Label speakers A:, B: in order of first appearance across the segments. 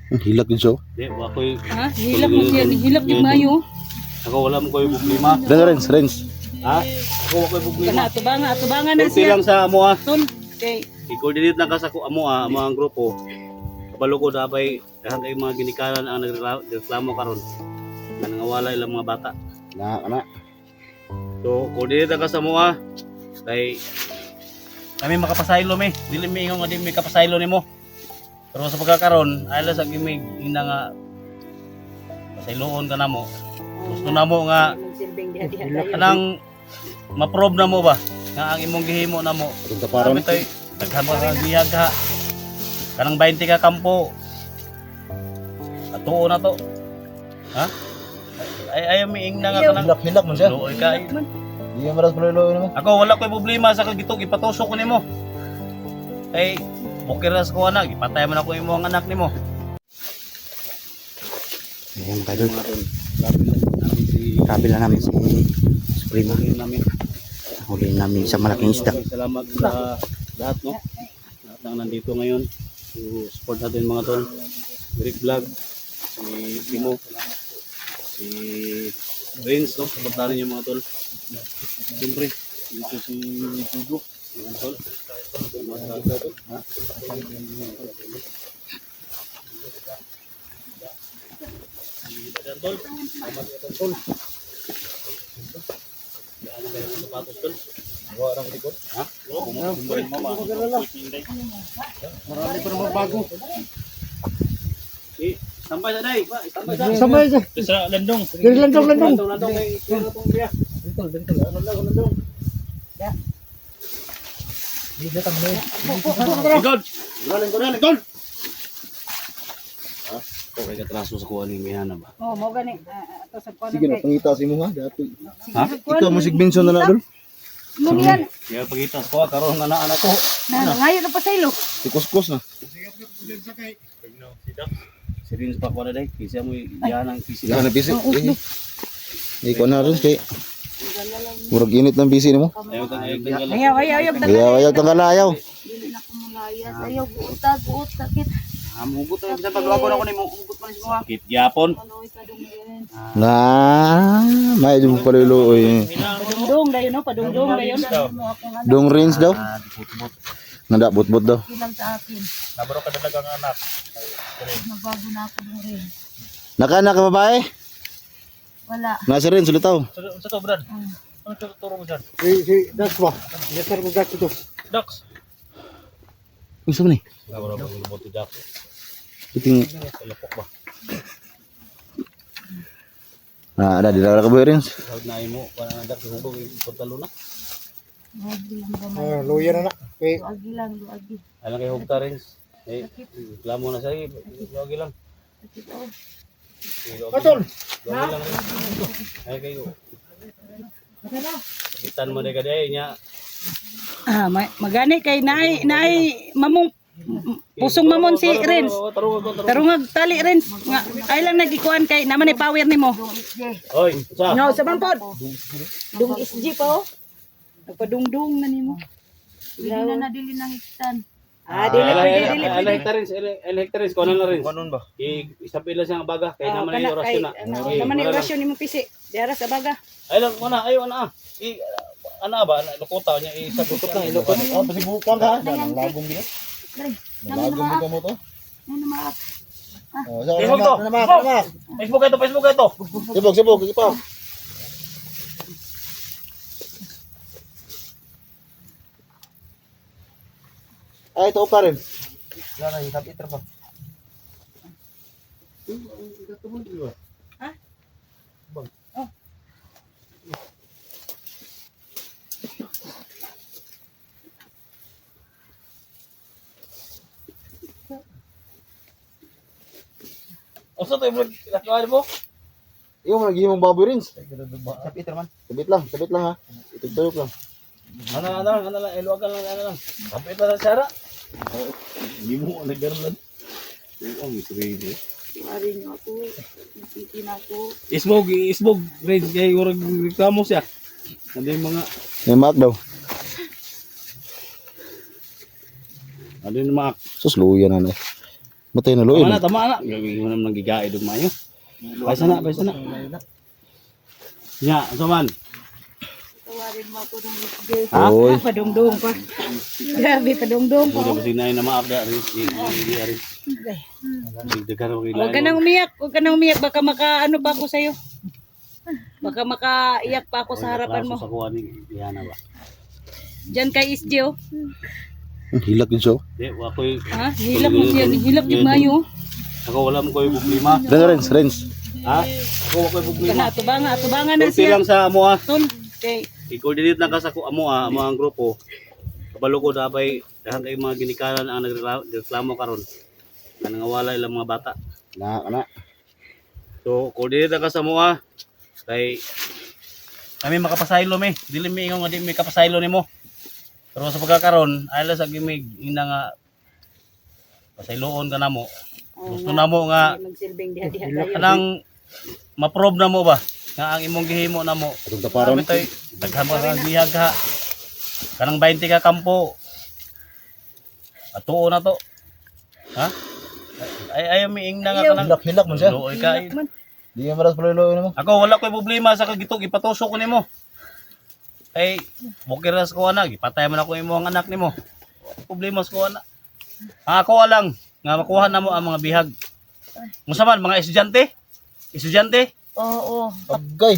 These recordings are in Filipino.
A: Hilak yun siya.
B: Di, ako'y...
C: Ha? Hilak mo siya. Hilak yung mayo.
B: Ako wala mo ko'y problema.
A: Rens.
B: Ha? Ako wala ko'y problema.
C: Kana, atubangan na
B: Kunti
C: siya.
B: lang sa amo
C: Tol. Okay.
B: I-coordinate na ka sa amo ang grupo. Kabalo ko dabay dahan kay mga ginikanan ang nagreklamo karon. Na nangawala ilang mga bata.
A: Na.
B: So, coordinate na ka sa amo kay kami makapasaylo mi. Dili mi ingon nga di mi kapasaylo nimo. Pero sa pagkakaron, ay sa gimig ina nga pasayloon ka namo. Gusto namo nga kanang ma-probe na mo ba nga ang imong gihimo namo.
A: Punta paron.
B: Kami tayo naghamang ang bihag ha. Kanang 20 ka kampo. Katuo na to. Ha? Ay miing na nga kanang
A: Hilak man siya.
B: looy ka.
A: Iya maras paluloy naman.
B: Ako wala ko'y problema sa kagitog ipatusok ko nimo. Kay okay ra sa ko anak, ipatay man ako imong anak nimo.
A: Ayan kayo.
B: Si
A: Kabil na namin si Suprema.
B: namin.
A: Huli namin sa malaking isda.
B: Salamat sa lahat no. Lahat ng nandito ngayon. To support natin mga tol. Rick Vlog, si Timo, si Vince no, supportahan niyo mga tol. Siyempre, dito si Tugo, mga tol. Ha? Tol, salamat sa tol. Ano kayo ng sapatos tol? Wala nang likod. Ha?
A: Marami pa naman bago.
B: Sampai sa day, pa.
A: Samay siya.
B: Sa landong.
A: Landong.
B: Landong kay tong biya. Landong. Ligod. Ligod. Okay, katraso sa kuha ni Mihana ba?
C: Oh, mo gani. Ato sa kono.
A: Sige na, pangita si mo ha. Dati.
B: Ha?
A: Ikaw mo si Benson na na doon.
C: Mo yan.
B: Kaya pagkita sa kuha, karoon nga na anak ko.
C: Na ngayon na pasaylo.
A: Si Kuskus na.
B: Si Rins pa ko na day. Kisa mo yan ang pisi.
A: Yan na busy. Ikaw na rin kay. Murag init ng busy ni mo.
B: Ayaw kang ayaw.
C: Ayaw.
A: Ayaw tanggal ayaw.
C: Dili na ko mulayas. Ayaw guot sakit.
B: Hugot na bisan pagluwa ko ni mo. Hugot man si mo. Sakit yapon.
C: Maloy ka dungin.
A: Na, may mo paluloy.
C: Padungdong dayon no, padungdong dayon.
A: Dong Rins daw.
B: Butbut.
A: Nanda butbut daw.
C: Ilang sa akin.
B: Nabaro ka talaga ng anak.
C: Nabago na ako ng rin.
A: Nakanak ka babae?
C: Wala.
A: Nasa rin sulitaw.
B: Sa to Brad. Ano turo mo dyan?
A: Si Dax ba? Nesar mo Dax ito.
B: Dax.
A: Gusto mo ni?
B: Nabaro mo lumot si Dax.
A: Iting
B: Lapok ba?
A: ada di dalam kaboy Rins.
B: Tawag na imo. Parang Dax. Hubog yung portalo na.
C: Luagi lang gamay.
A: Lawyer na. Okay.
C: Luagi lang, luagi.
B: Alam kayo hugta rin. Reklamo na siya. Luagi lang.
C: Sakit oh.
A: Patol.
B: Luagi lang. Ay kayo. Kitan mo na ka day niya.
C: Magani kay naay mamong pusong mamon si Rins. Tarungag tali Rins. Nga ay lang nagikuan kay naman ay power nimo.
B: Oy, sa.
C: No, sa man pod. Dung SG pa oh. Nagpadungdung na nimo. Dili na dili nang ikitan. Dili.
B: Hectares ko na rin. Kanon ba? Isabi lang siya ang baga kay naman ay orasyon na.
C: Naman ay orasyon nimo pisi. Diara sa baga.
B: Ay lang mo na, ayo na. Ana ba lukuta niya isabutot lang ilukot.
A: Oh, basi bukan ka. Lagong din. Lagong din mo to.
C: Ano maap?
A: Oh,
B: Facebook to. Facebook ito.
A: Sibog, ipaw. Ay, ito pa rin. Wala na, yung kapitra pa.
C: Ha? Oh.
B: Oso to yung lakihan mo?
A: Yung naging mong baboy Rins.
B: Kapit
A: Sabit lang ha. Itutulog lang.
B: lang, eluagan lang. Kapit lang sa sara. Hindi mo nagdaroon. Ang isready.
C: Mari niyo ako. Nakiki na ako.
B: Isbog, grade kay urag reklamo siya. Ano yung mga
A: May mat daw.
B: ano yung mga
A: Sus, luya na na. Matay na luin.
B: Tama na. Gagawin mo naman gigaid og mayo. Baysa na. Nya, man.
C: Tawarin mo ako ng isje.
A: Oy.
C: Padungdung pa. Grabe, padungdong pa.
B: Mo daw sinay na maabda rin. Rin. Daghan ko
C: Huwag ka nang umiyak. Baka makaano pa ako sa'yo. Baka makaiyak pa ako sa harapan mo.
B: Sa kuha ni Diana ba?
C: Diyan kay Isje, oh.
A: Hilak yun siya.
B: Di, ako'y...
C: Ha? Hilak mo siya. Hilak yung mayo.
B: Ako wala mo ko'y problema.
A: Renz.
B: Ha? Ako wala ko'y problema.
C: Kana, atubangan na
B: Kunti
C: siya.
B: lang sa amo ha.
C: Tol. Okay.
B: I-coordinate lang ka sa amo ha, amo ang grupo. Kabalo ko dapat dahan kay mga ginikanan ang nagreklamo karon. Nangawala ilang mga bata.
A: Na.
B: So, coordinate lang ka sa amo ha. Kay kami makapasaylo mi. Dili mi ingon nga di mi kapasaylo nimo. Pero sa pagkakaron, ay lang sa gimig ina nga pasayloon ka namo. Gusto namo nga
C: Magsilbing diha-diha tayo.
B: kanang ma-probe na mo ba nga ang imong gihimo na mo.
A: Atong taparon.
B: Daghan mo ka bihag ha. Kanang 20 ka kampo. Atuo na to. Ha? Ay ayaw mi ing na nga kanang
A: Hilak mo siya.
B: luoy ka.
A: Di ka maras pala luin mo.
B: Ako wala ko'y problema sa kagitog ipatusok ko nimo. Ay, bukiras ko anak, ipatay man ako imong anak nimo. Problema ko anak. Ako lang nga makuha na mo ang mga bihag. Unsa man mga estudyante? Estudyante?
C: Oo.
A: Agay.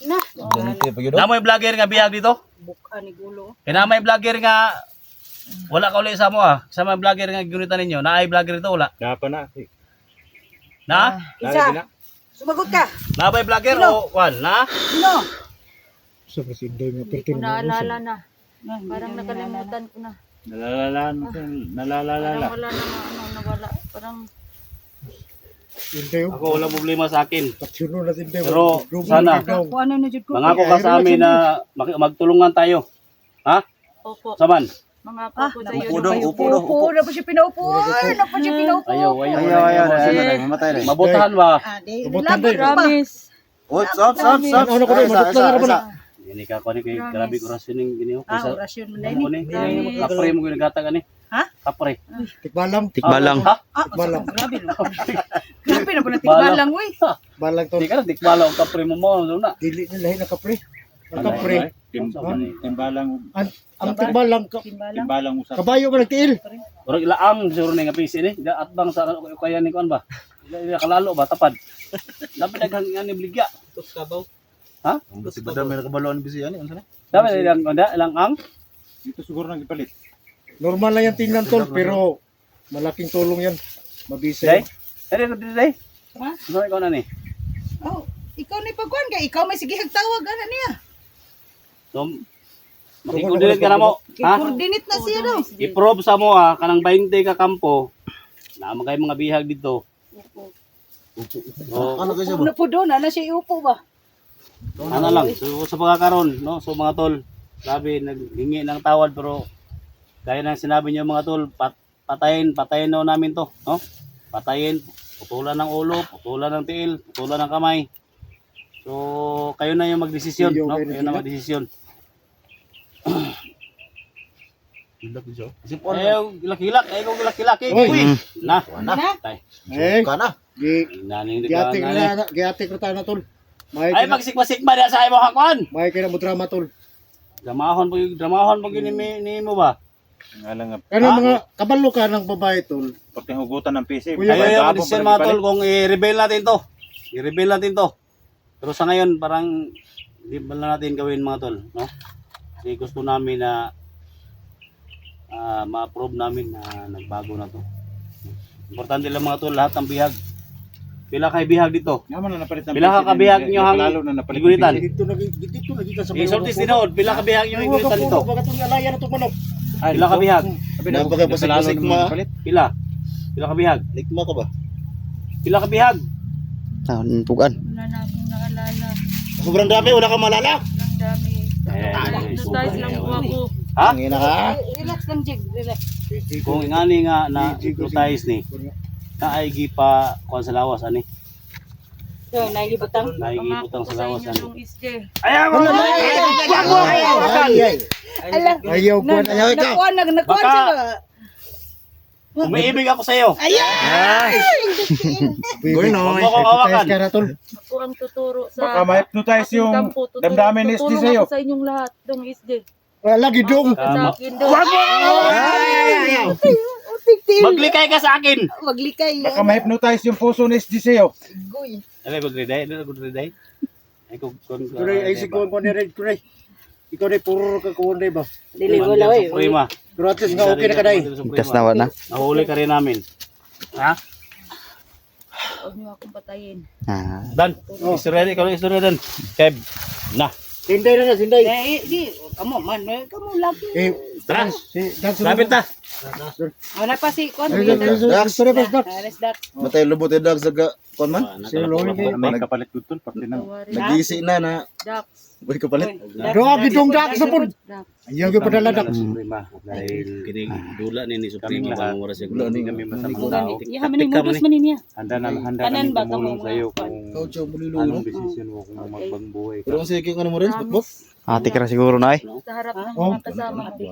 C: Na.
A: Ganito pa yun.
B: Namoy vlogger nga bihag dito?
C: Buka ni gulo.
B: Kaya namoy vlogger nga wala ka uli sa mo ah. Sa mga vlogger nga gunitan ninyo, naay vlogger dito wala.
D: Dapat na.
B: Na?
C: Isa. Sumagot ka.
B: Naay vlogger o kwan, na?
C: Sino?
D: Sa presidente nga
E: Hindi ko naalala na. Parang nakalimutan ko na.
D: Nalalala.
E: Parang wala na nawala. Parang
D: Hindi
B: Ako wala problema sa akin.
D: Taksyono natin tayo.
B: Pero sana
C: Kung ano na jud ko.
B: mangako ka sa amin na magtulungan tayo. Ha?
E: opo.
B: Saman?
E: Mga po sa iyo.
C: Upo na pa siya pinaupo. Na pa siya pinaupo.
B: Ayaw.
A: Mamatay na.
B: Mabotahan ba?
D: Mabutan din.
E: Promise.
A: Stop.
D: Ano ko rin, madutla na naman.
B: Ini ka ko ni kay grabe orasyon ning gini.
C: Orasyon mo na
B: Ano ni? Kapre mo ginagata gani.
C: Ha?
B: Kapre.
D: Tikbalang.
A: Tikbalang.
B: Ha?
D: Tikbalang.
C: Grabe na. Grabe na po na tikbalang, uy.
D: Balang to.
B: Di ka na tikbala og kapre mo mo na.
D: Dili nila na kapre. Ang kapre.
F: Timbalang
D: Ang tikbalang.
F: timbalang usap.
D: Kabayo ba nagtiil?
B: Pero ilaam siguro ni nga PC ni. At bang sa kaya ni kon ba? Ila kalalo ba tapad. Dapat daghang nga ni bligya. Tus kabaw. Ha?
A: Si Badam may nakabalon bisi ani unsa na?
B: Dapat ilang ang
F: Dito siguro nang ipalit.
D: Normal lang yan tingnan tol, pero malaking tulong yan. Mabisa
B: Day.
D: yan.
B: Day.
C: Ha?
B: Ano ikaw na ni?
C: Oh, ikaw ni pagkuan ka. Ikaw may sige hagtawag ana niya.
B: So, makikudinit ka na mo. Ha?
C: Coordinate na siya daw.
B: I-probe sa mo ha, kanang 20 ka kampo. Naman kayo mga bihag dito. So,
A: Ano kayo
C: Upo na po doon. Ano siya iupo ba?
B: ano lang, so, sa pagkakaroon, no? So mga tol, sabi, naghingi ng tawad pero gaya ng sinabi niyo mga tol, patayin na namin to, no? Patayin, putulan ng ulo, putulan ng tiil, putulan ng kamay. So, kayo na yung magdesisyon, no? Kayo na magdesisyon.
A: Hilak yun siya.
B: Ayaw, gilak-gilak, ayaw gilak-gilak,
D: Oy.
B: uy! Na,
C: Na?
B: tay,
D: Eh,
A: Kana.
B: naning
D: giatik
B: nani.
D: na, giatik na tayo na tol.
B: Ay, magsikma-sikma na sa imo hakwan!
D: May kina mo drama tol.
B: Dramahon po yun ni mo ba?
F: Ngalang nga
D: Ano mga kabalo ka ng babae tol?
F: pati hugutan ng PC.
D: Kuya,
B: Ayaw yung
F: Gabo
B: magdesisyon
F: pa
B: mga
F: nag-ipalit.
B: tol kung i-reveal natin to. I-reveal natin to. Pero sa ngayon parang di ba na natin gawin mga tol, no? Kasi gusto namin na ma-approve namin na nagbago na to. Importante lang mga tol, lahat ng bihag. Pila kay bihag dito?
F: Naman na napalit ng
B: Pila ka
F: PC.
B: kabihag nyo hang
F: Lalo na napalit ng
B: gigulitan?
F: PC.
D: Dito lagi ka sa
B: I-sortis din noon, pila ka bihag nyo gigulitan dito?
D: Baga itong alaya na itong manok.
F: Ay,
B: Pila ka bihag?
F: Sabi na,
A: Napakapasik-pasik
F: lalo naman
A: mo.
F: napalit.
B: Pila? Pila ka bihag?
A: Likma ka ba?
B: Pila ka bihag?
A: Pugan.
E: Wala na akong naalala.
A: Sobrang dami, wala kang malala.
E: Ang dami. Hypnotize lang po ako.
B: Ha?
A: Ngina ka.
C: Relax lang, Jig. Relax.
B: Kung ingani nga na hypnotize ni, na ay gipa kuan sa lawas ani.
C: So, naigibutang.
B: Naigiputang sa lawas ani.
E: Yung isde.
B: Ayaw mo!
D: Ayaw
C: Ala.
D: Ayaw ko na.
A: Ayaw ikaw.
C: Nakuha
B: Baka-
C: siya ba?
B: Umiibig ako sa iyo.
A: Goynoy.
B: Huwag mo akong hawakan.
D: Exercise ka na, tol.
E: Ako ang tuturo sa
F: Baka ma-hypnotize
E: aking
F: yung
E: kampo. Tuturo-
F: damdamin ni SD
E: tutulong
F: sa'yo.
E: ako sa inyong lahat, Dong SD.
D: Wala, gidong.
E: Sa
B: Tama.
E: akin, Dong.
B: Maglikay ka sa akin.
C: Maglikay.
F: Baka ma-hypnotize yung puso ni SD sa'yo.
B: Ay, good day. Good day. Ay,
D: Tuloy, ay siguro ko nire, tuloy. Ikaw na puro ka kuwan ba?
C: Dili wala oy.
B: Suprema.
D: Pero at least nga okay na ka day.
A: Tas na na.
B: Nahuli ka rin namin. Ha?
E: Huwag niyo akong patayin.
A: Ah.
B: Dan. Istorya din. Ikaw na istorya Dan. Keb. Na.
D: Sinday na na, sinday.
C: Di kamo man, kamo lagi.
B: Tara.
D: That's
B: Lapit na.
C: Wala pa si kon.
D: Sorry, boss, Dax.
C: Alas dat.
A: Matay lubot yung dag sa kon man.
F: May kapalit ko tol. Pati na.
E: Tawarin.
A: Nag-isi na.
E: Dax.
A: Uy, kapalit.
D: Doa, gidong Dax na po.
E: Dax.
D: Ayaw yung padala, Dax.
B: Suprema. Dahil kining dula ni Suprema
F: lahat.
B: bang oras
A: Wala ni
F: Kami masamang
C: Gani.
F: tao.
C: Yaha man ni modus man niya.
F: Handa na
C: Kanan ba
F: tumulong
C: kamo
F: sa'yo
C: mga-
F: kung
A: Kaucho mulilo
F: anong
A: no.
F: desisyon mo kung magbuhay
A: Pero
F: ka.
A: kasi kung ano mo rin, bok.
G: Ate ka na siguro na eh.
E: Sa harap ng
D: Oh.
E: mga kasama mo.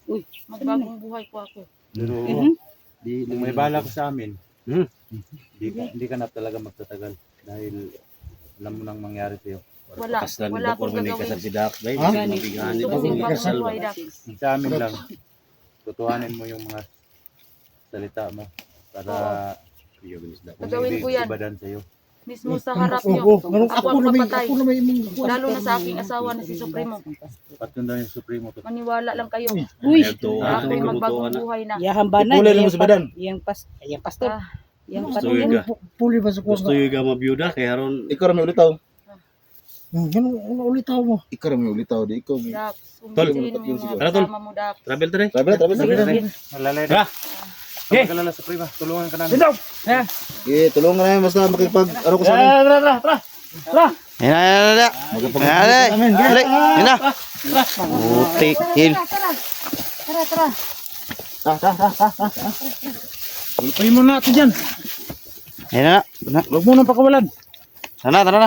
C: Uy,
E: Magbagong buhay po ako.
F: Pero kung may bala ka sa amin, hindi ka na talaga magtatagal dahil alam mo nang mangyari sa'yo.
E: Wala.
B: Kaslan
E: Wala
B: ko
E: akong
B: ni
E: gagawin.
B: kasal si Dax. Dahil
D: Ha?
B: mabigahan
E: Gusto
B: ito.
E: ko
D: Hindi ka
E: bagong
D: salva.
E: buhay, Dax.
F: Sa amin lang, tutuhanin mo yung mga salita mo para
E: Gagawin ko yan.
F: ibadan sa'yo.
E: Mismo sa harap
D: Oo,
E: niyo.
D: ganun
E: Ako ang papatay.
D: ako na may imong
E: Lalo na sa aking asawa na si Supremo.
F: Patunda yung Supremo to.
E: Maniwala lang kayo.
C: Uy.
E: Na ako'y magbagong buhay na.
C: Yahan ba na?
A: Ipulay lang mo sa badan.
C: Yang pastor.
E: Ah,
C: Yang
B: Gusto
C: pastor.
B: yung ka.
D: Puli ba sa
B: Gusto
D: kuwan?
B: yung ka mabiyuda kaya ron.
A: Ikaw rin may ulitaw.
D: Ganun, ano ulit ako mo?
A: Ikaw rin may ulitaw. Di ikaw may...
E: Dax,
B: Tol.
E: kumbisihin mo yung mga
B: Tara, Tol.
E: kasama mo, Dax.
B: Travel tara.
A: Travel na.
F: Malalay
B: Ha?
F: na. Magkalala Suprema, tulungan ka namin.
A: Eh, tulungan na yun. Basta makipag... Ano ko sa amin.
G: Yan na, yan na. Yan na. Dali. Yan na. Putik. Hil.
F: Ulpahin mo natin dyan.
G: Yan na.
F: Huwag mo nang pakawalan.
G: Tara na, tara na.